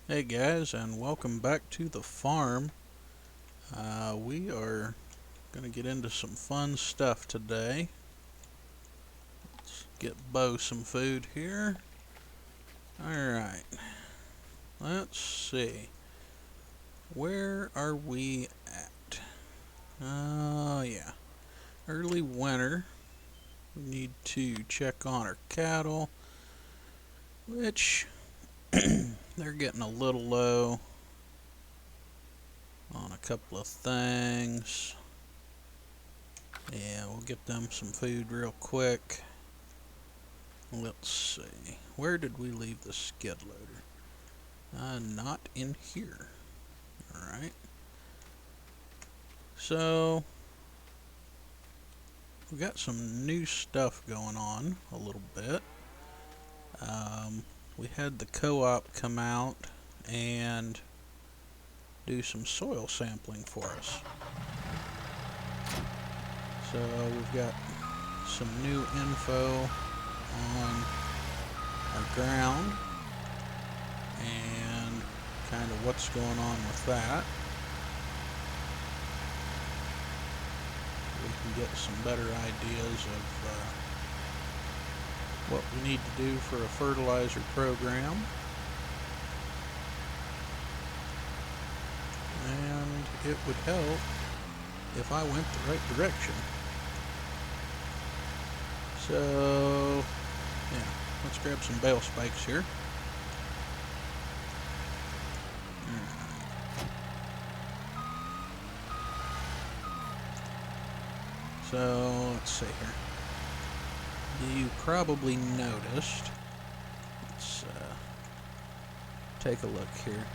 Hey guys, and welcome back to the farm. We are going to get into some fun stuff today. Let's get Bo some food here. Alright, let's see. Where are we at? Yeah. Early winter. We need to check on our cattle, which they're getting a little low on a couple of things. Yeah, we'll get them some food real quick. Let's see. Where did we leave the skid loader? Not in here. Alright. So, we got some new stuff going on a little bit. We had the co-op come out and do some soil sampling for us. So, we've got some new info on our ground and kind of what's going on with that. We can get some better ideas of what we need to do for a fertilizer program. And it would help if I went the right direction. So, yeah, let's grab some bale spikes here. So, let's see here. You probably noticed. Let's take a look here.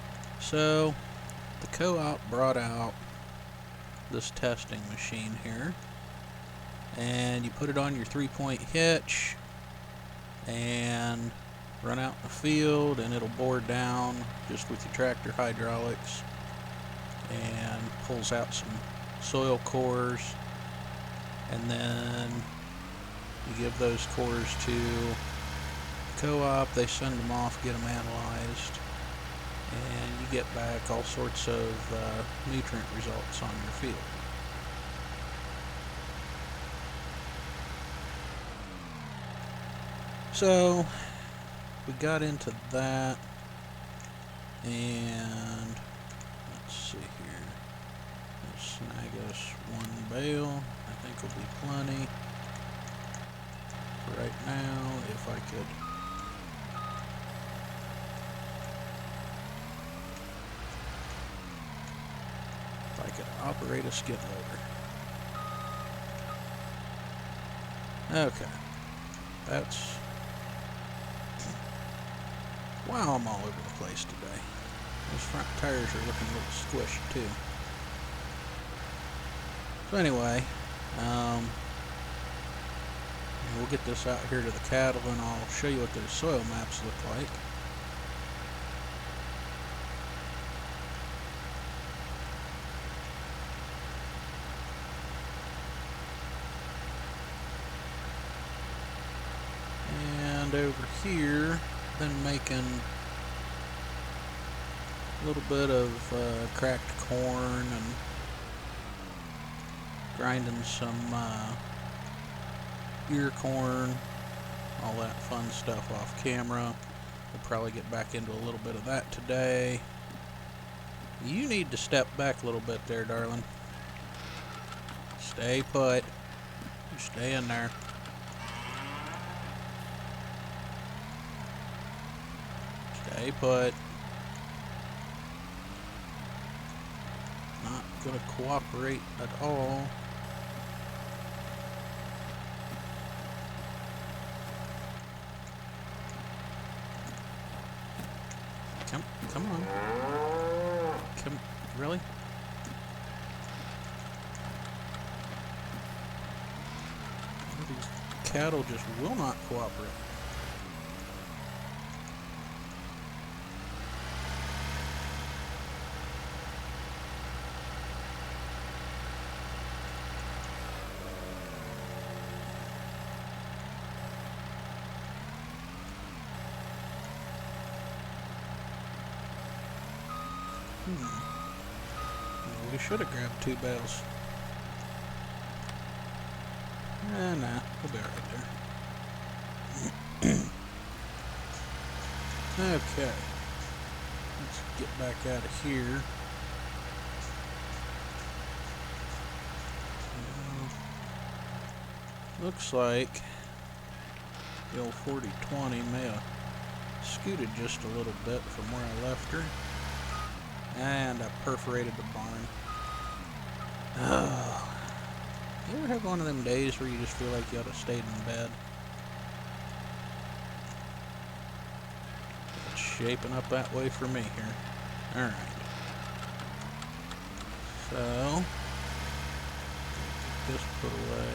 So, the co-op brought out this testing machine here. And you put it on your 3-point hitch and run out in the field, and it'll bore down just with your tractor hydraulics and pulls out some soil cores, and then you give those cores to the co-op. They send them off, get them analyzed, and you get back all sorts of nutrient results on your field. So we got into that, and let's see here. Let's snag us one bale. I think will be plenty for right now. If I could operate a skid loader. Okay, that's. Wow, I'm all over the place today. Those front tires are looking a little squished too. So anyway, we'll get this out here to the cattle, and I'll show you what those soil maps look like. And over here, been making a little bit of cracked corn and grinding some ear corn, all that fun stuff off camera. We'll probably get back into a little bit of that today. You need to step back a little bit there, darling. Stay put. You stay in there. Stay put. Not gonna cooperate at all. Come on. Really? These cattle just will not cooperate. Well, we should have grabbed 2 bales. Nah, we'll be right there. Okay. Let's get back out of here. Looks like the old 4020 may have scooted just a little bit from where I left her. And I perforated the barn. Oh. You ever have one of them days where you just feel like you ought to stay in bed? It's shaping up that way for me here. Alright. So, get this put away.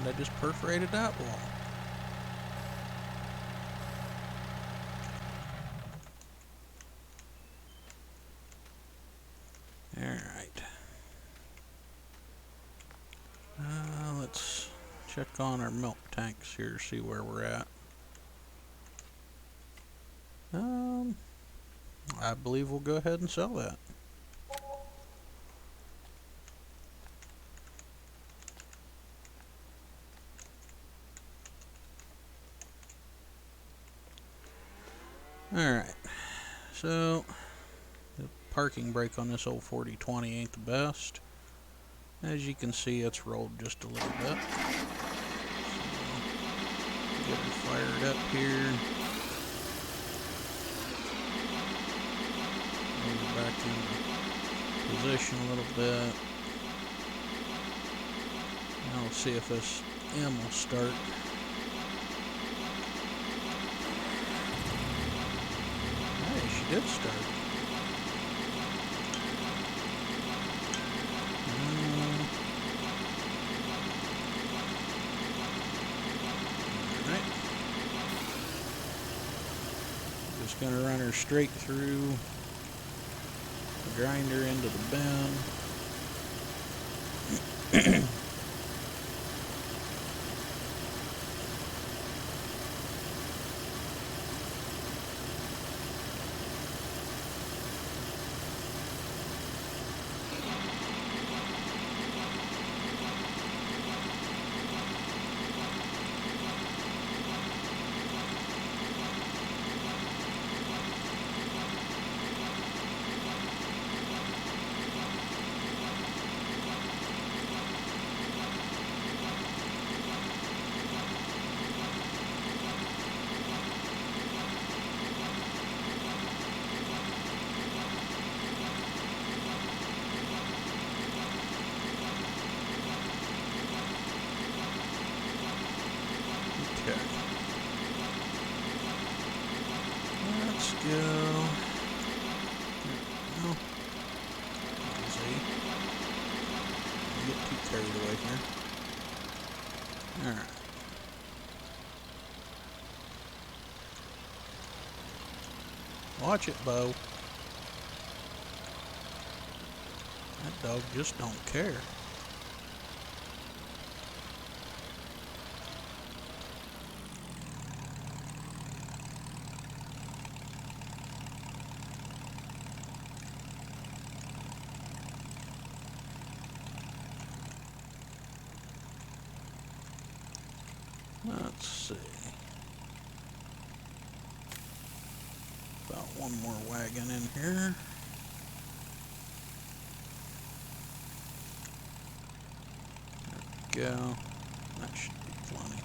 I just perforated that wall. Alright. Let's check on our milk tanks here, see where we're at. I believe we'll go ahead and sell that. Alright, so the parking brake on this old 4020 ain't the best. As you can see, it's rolled just a little bit. So, get her fired up here. Move her back into position a little bit. Now we'll see if this M will start. She did start. Alright. Just gonna run her straight through the grinder into the bin. Let's go. No. Easy. Don't get too carried away here. Alright. Watch it, Bo. That dog just don't care. Let's see. About one more wagon in here. There we go. That should be plenty.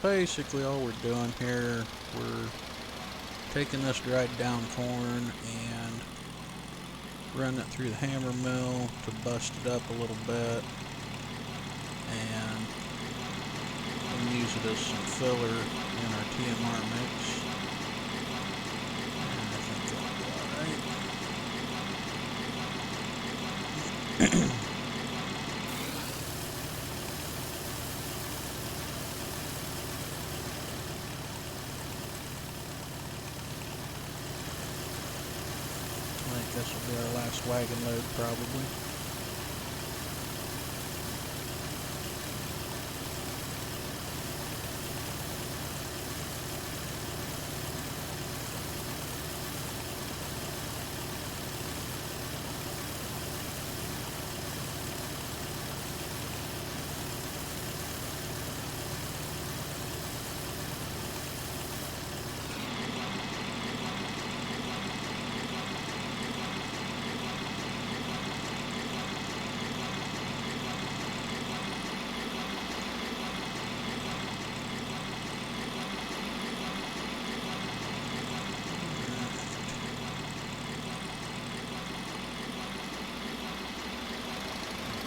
basically all we're doing here, we're taking this dried down corn and running it through the hammer mill to bust it up a little bit, and we'll use it as some filler in our TMR mix. And I think that'll be alright. I think this will be our last wagon load, probably.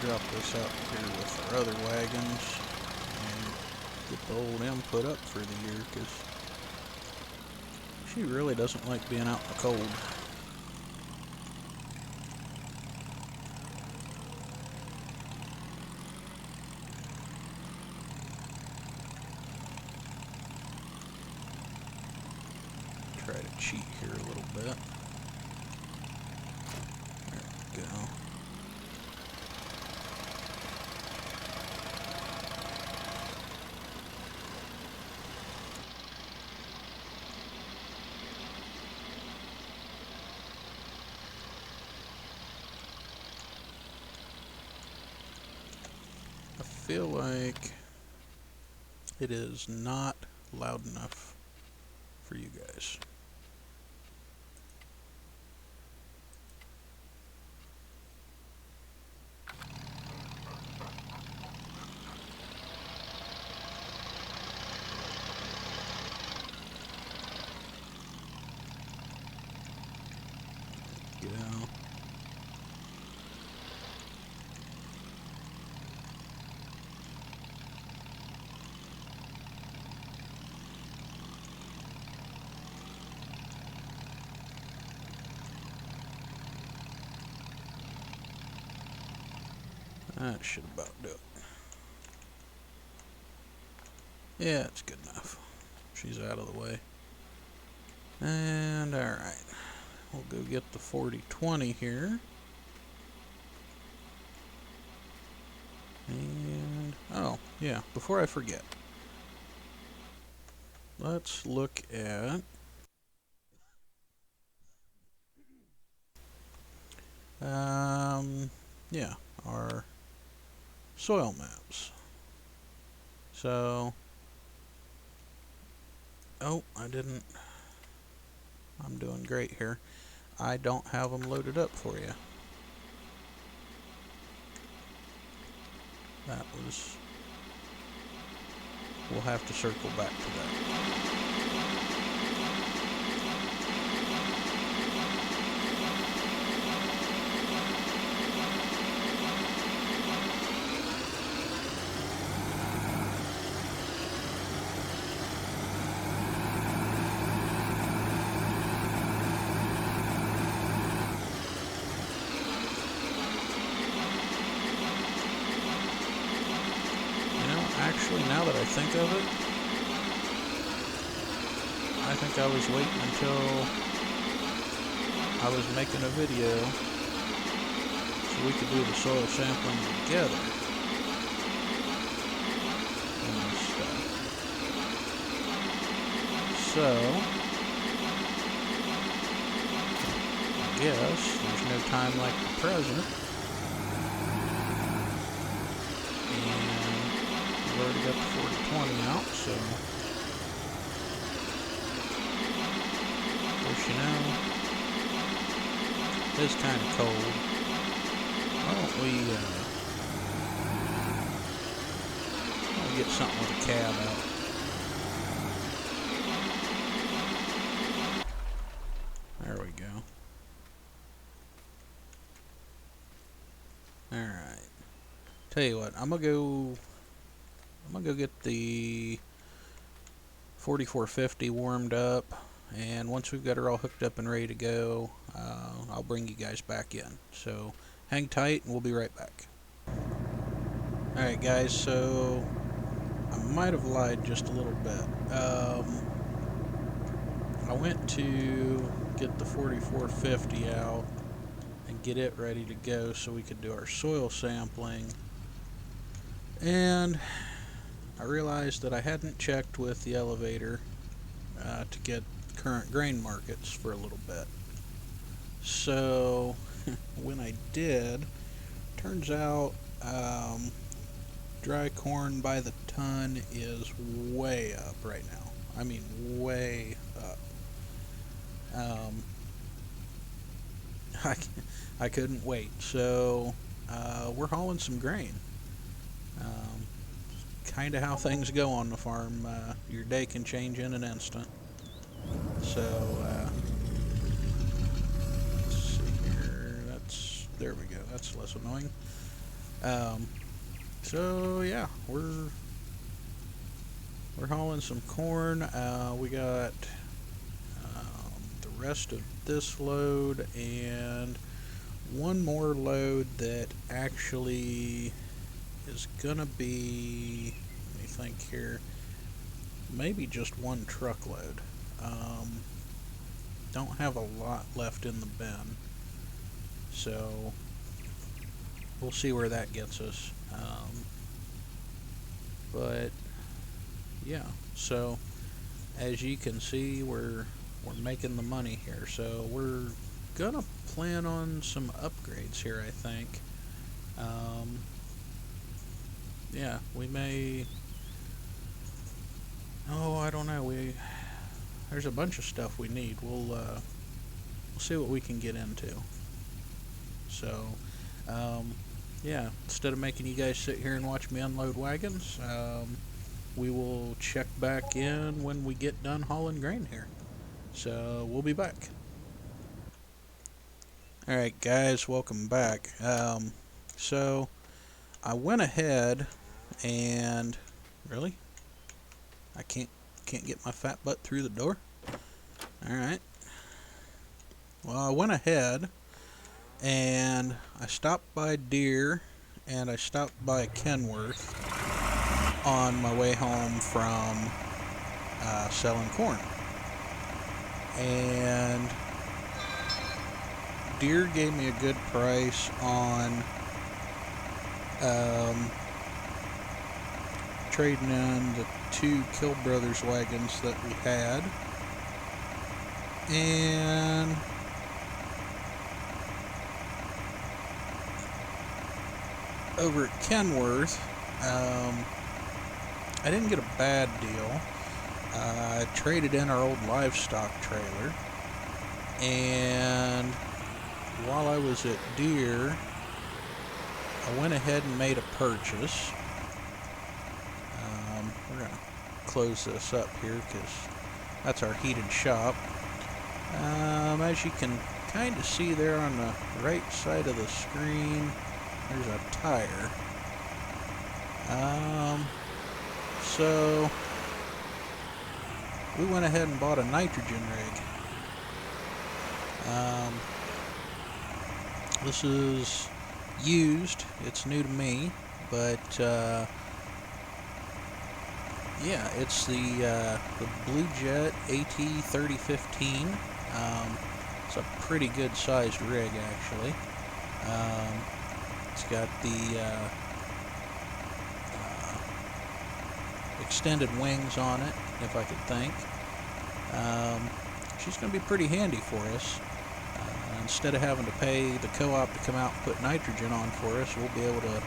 Drop this out here with our other wagons and get the old input up for the year, because she really doesn't like being out in the cold. Try to cheat here a little bit. There we go. I feel like it is not loud enough for you guys. Go. That should about do it. Yeah, it's good enough. She's out of the way. And alright, we'll go get the 4020 here. And, oh, yeah, before I forget, let's look at yeah, our soil maps. So, oh, I'm doing great here. I don't have them loaded up for you. We'll have to circle back to that. Actually, now that I think of it, I think I was waiting until I was making a video so we could do the soil sampling together and stuff. So, I guess there's no time like the present. I've already got the 4020 out, so of course, you know, it's kind of cold. Why don't we get something with a cab out? Tell you what, I'm gonna go get the 4450 warmed up, and once we've got her all hooked up and ready to go, I'll bring you guys back in. So hang tight, and we'll be right back. Alright guys, so I might have lied just a little bit. I went to get the 4450 out and get it ready to go so we could do our soil sampling, and I realized that I hadn't checked with the elevator to get current grain markets for a little bit. So when I did, turns out dry corn by the ton is way up right now. I mean, way up. I couldn't wait, so we're hauling some grain. Kind of how things go on the farm. Your day can change in an instant. So let's see here. There we go. That's less annoying. So yeah, we're hauling some corn. We got the rest of this load and one more load that actually is gonna be, let me think here, maybe just one truckload. Don't have a lot left in the bin, so we'll see where that gets us. But yeah, so as you can see, we're making the money here, so we're gonna plan on some upgrades here, I think. Yeah, we may, oh, I don't know, there's a bunch of stuff we need. We'll see what we can get into. So yeah, instead of making you guys sit here and watch me unload wagons, we will check back in when we get done hauling grain here. So we'll be back. Alright guys, welcome back. So I went ahead and really, I can't get my fat butt through the door. Alright, well, I went ahead and I stopped by Deere and I stopped by Kenworth on my way home from selling corn, and Deere gave me a good price on trading in the 2 Kill Brothers wagons that we had, and over at Kenworth, I didn't get a bad deal. I traded in our old livestock trailer, and while I was at Deere, I went ahead and made a purchase. We're going to close this up here because that's our heated shop. As you can kind of see there on the right side of the screen, there's a tire. So we went ahead and bought a nitrogen rig. This is used. It's new to me, but yeah, it's the Blue Jet AT3015. It's a pretty good sized rig actually. It's got the extended wings on it, if I could think. She's going to be pretty handy for us. Instead of having to pay the co-op to come out and put nitrogen on for us, we'll be able to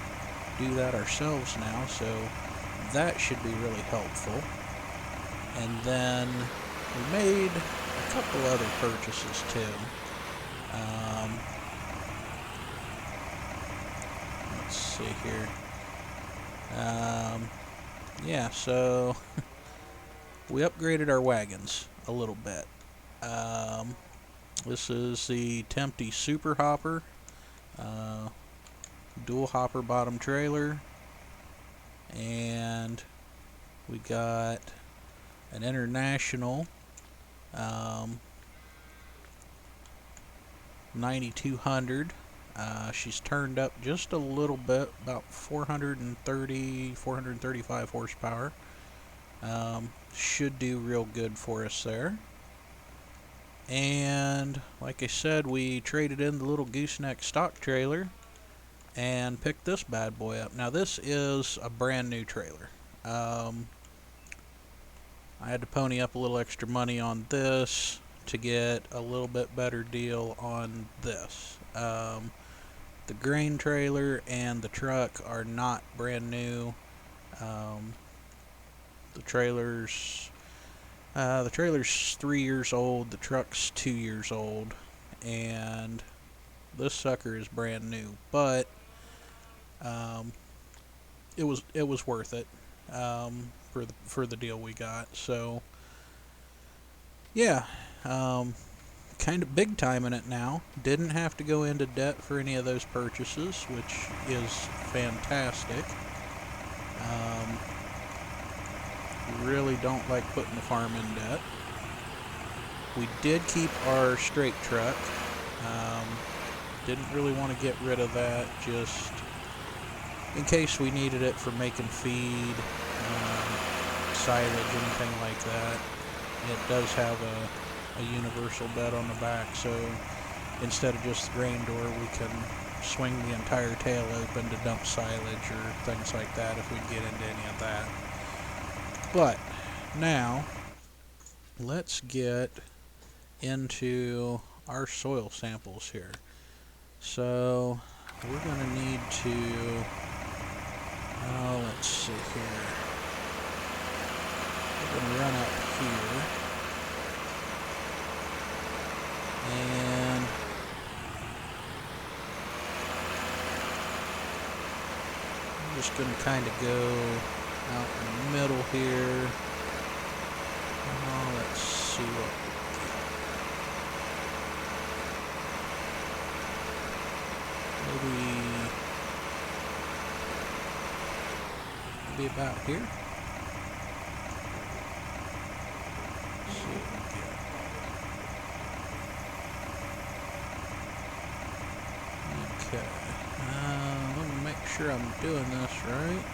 do that ourselves now, so that should be really helpful. And then we made a couple other purchases too. Let's see here. Yeah, so we upgraded our wagons a little bit. This is the Tempty Super Hopper. dual hopper bottom trailer, and we got an International 9200. She's turned up just a little bit, about 430, 435 horsepower. Should do real good for us there. And like I said, we traded in the little gooseneck stock trailer and picked this bad boy up. Now this is a brand new trailer. I had to pony up a little extra money on this to get a little bit better deal on this. The grain trailer and the truck are not brand new. The trailer's 3 years old. The truck's 2 years old, and this sucker is brand new. But it was worth it for the deal we got. So yeah. Kind of big time in it now. Didn't have to go into debt for any of those purchases, which is fantastic. Really don't like putting the farm in debt. We did keep our straight truck. Didn't really want to get rid of that, just in case we needed it for making feed, silage, anything like that. It does have a universal bed on the back, so instead of just the grain door, we can swing the entire tail open to dump silage or things like that if we get into any of that. But now let's get into our soil samples here. So we're going to need to, let's see here. We're going to run up here. And I'm just going to kind of go out in the middle here. Let's see what we get. Maybe about here. Let's see what we get. Okay, let me make sure I'm doing this right.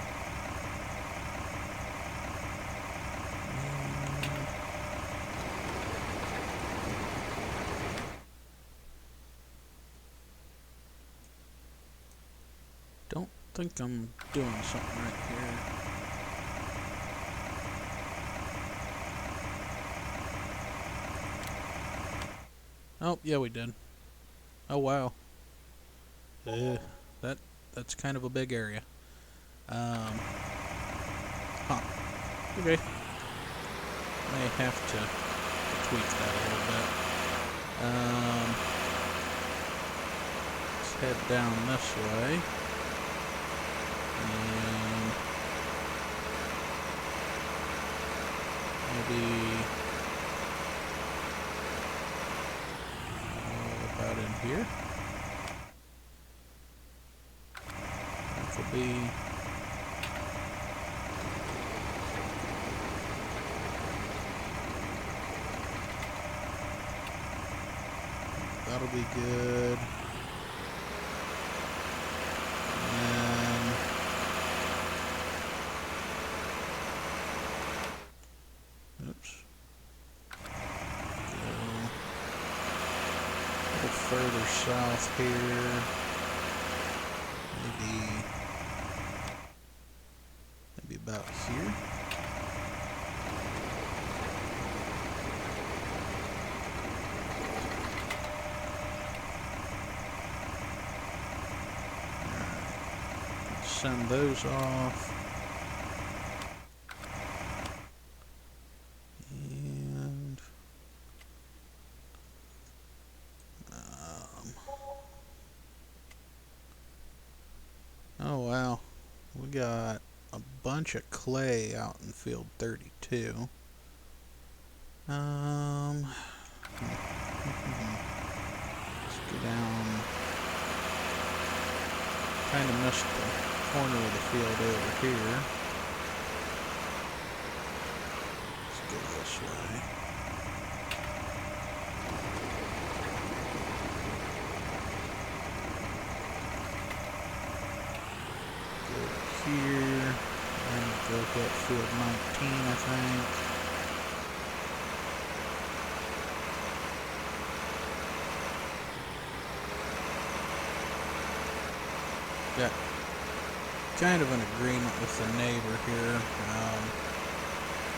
Don't think I'm doing something right here. Oh, yeah, we did. Oh, wow. That's kind of a big area. Okay. May have to tweak that a little bit. Let's head down this way. And maybe about in here. That'll be good. And oops. Go a little further south here. Maybe about here. Send those off. And oh wow, we got a bunch of clay out in field 32. Let's go down. Kind kind of missed the corner of the field over here. Let's go this way. Go here. And go get field 19, I think. Got kind of an agreement with the neighbor here.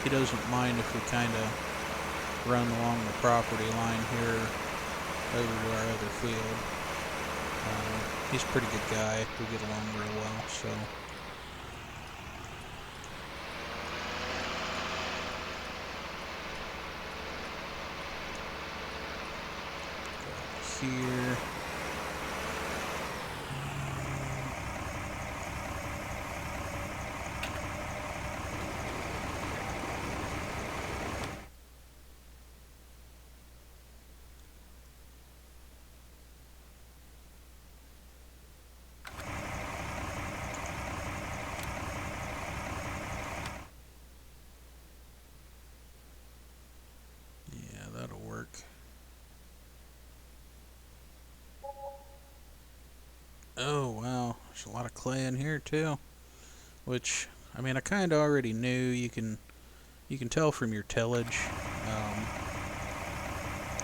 He doesn't mind if we kind of run along the property line here over to our other field. He's a pretty good guy. We get along real well, so. Go here. That'll work. Oh wow, there's a lot of clay in here too. Which, I mean, I kind of already knew. You can tell from your tillage,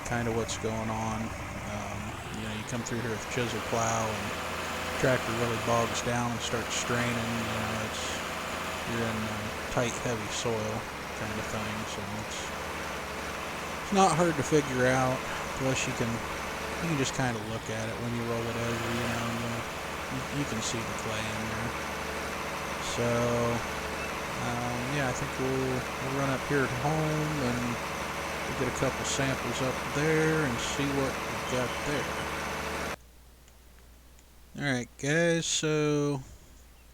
kind of what's going on. You know, you come through here with a chisel plow and the tractor really bogs down and starts straining. You know, you're in tight, heavy soil kind of thing. So it's not hard to figure out. Plus, you can just kind of look at it when you roll it over. You know, and you can see the clay in there. So yeah, I think we'll run up here at home and we'll get a couple samples up there and see what we got there. Alright guys, so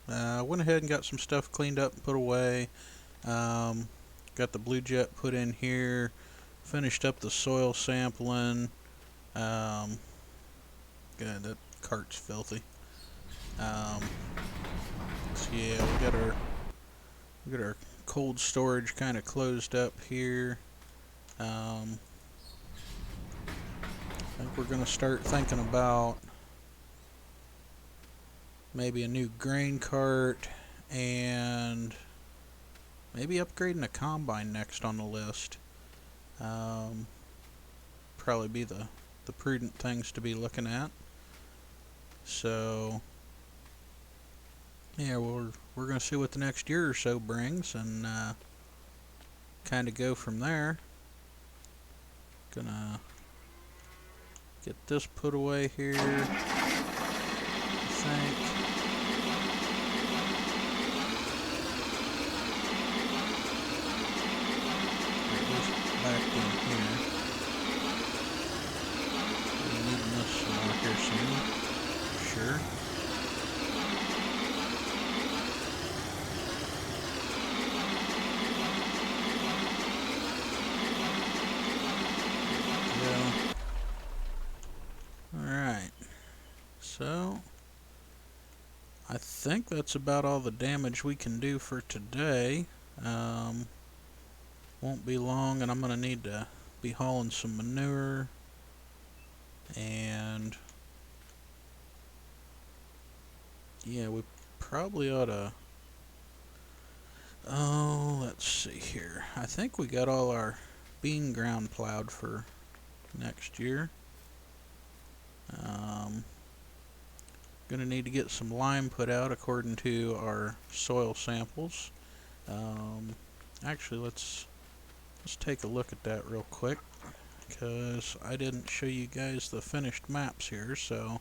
went ahead and got some stuff cleaned up and put away. Got the Blue Jet put in here, finished up the soil sampling. God, that cart's filthy. So yeah, we got our cold storage kind of closed up here. I think we're gonna start thinking about maybe a new grain cart and maybe upgrading a combine next on the list. Probably be the prudent things to be looking at. So yeah, we're gonna see what the next year or so brings and kind of go from there. Gonna get this put away here, I think. At least back in here. We're needing this some more here soon, for sure. Alright, so I think that's about all the damage we can do for today. Won't be long, and I'm going to need to be hauling some manure, and yeah, we probably ought to, let's see here. I think we got all our bean ground plowed for next year. Gonna need to get some lime put out according to our soil samples. Actually, let's take a look at that real quick, because I didn't show you guys the finished maps here. So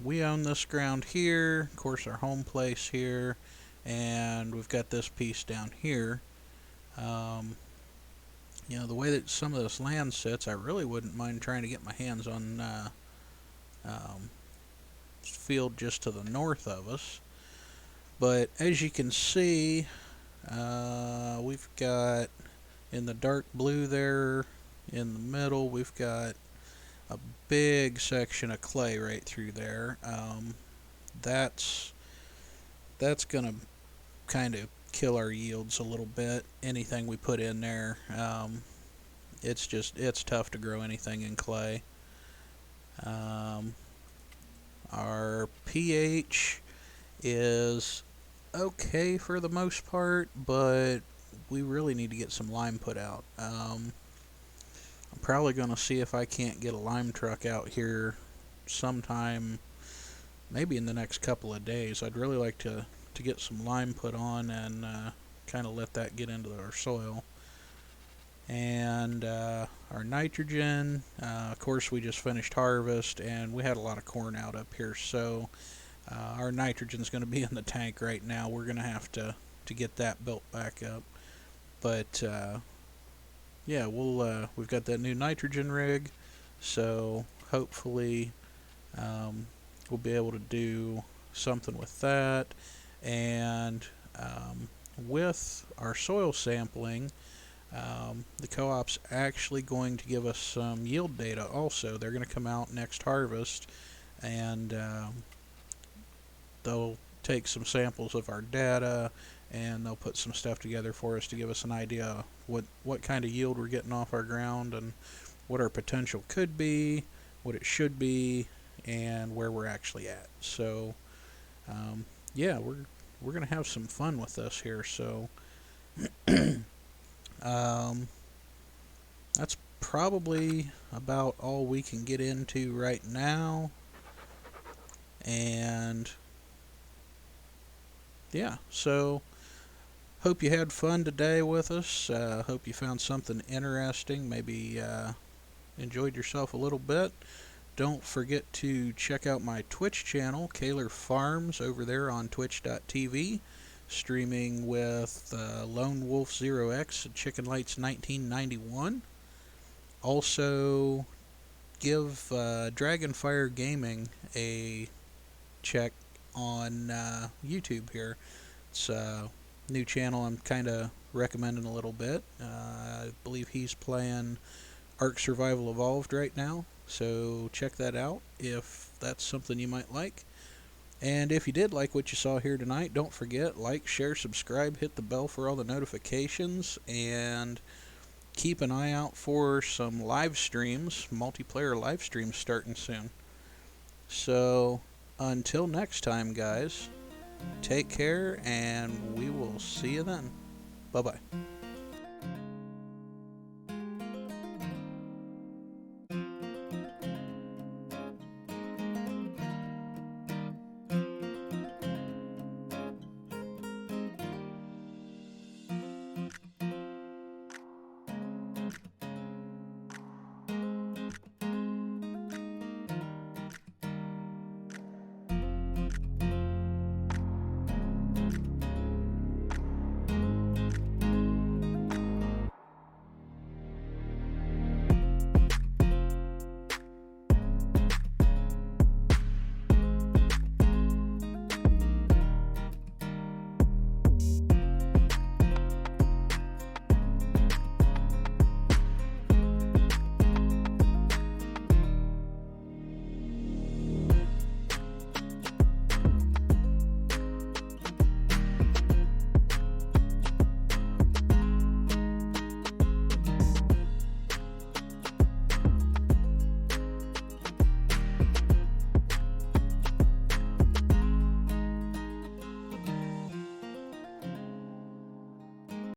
we own this ground here, of course our home place here, and we've got this piece down here. You know, the way that some of this land sits, I really wouldn't mind trying to get my hands on field just to the north of us. But as you can see, we've got in the dark blue there in the middle, we've got a big section of clay right through there. that's gonna kind of kill our yields a little bit. Anything we put in there, it's tough to grow anything in clay. Um, our pH is okay for the most part, but we really need to get some lime put out. I'm probably going to see if I can't get a lime truck out here sometime, maybe in the next couple of days. I'd really like to get some lime put on and kind of let that get into our soil. And our nitrogen, of course, we just finished harvest and we had a lot of corn out up here, so our nitrogen is going to be in the tank right now. We're going to have to get that built back up. But yeah, we've got that new nitrogen rig, so hopefully we'll be able to do something with that. And with our soil sampling, the co-op's actually going to give us some yield data also. They're going to come out next harvest and they'll take some samples of our data and they'll put some stuff together for us to give us an idea what kind of yield we're getting off our ground and what our potential could be, what it should be, and where we're actually at. So yeah, we're gonna have some fun with this here. So that's probably about all we can get into right now. And yeah, so hope you had fun today with us. Hope you found something interesting. Maybe enjoyed yourself a little bit. Don't forget to check out my Twitch channel, Kaler Farms, over there on twitch.tv, streaming with Lone Wolf 0x and Chicken Lights 1991. Also, give Dragonfire Gaming a check on YouTube here. It's a new channel I'm kind of recommending a little bit. I believe he's playing Ark Survival Evolved right now, so check that out if that's something you might like. And if you did like what you saw here tonight, don't forget, like, share, subscribe, hit the bell for all the notifications, and keep an eye out for some live streams, multiplayer live streams starting soon. So until next time, guys, take care, and we will see you then. Bye-bye.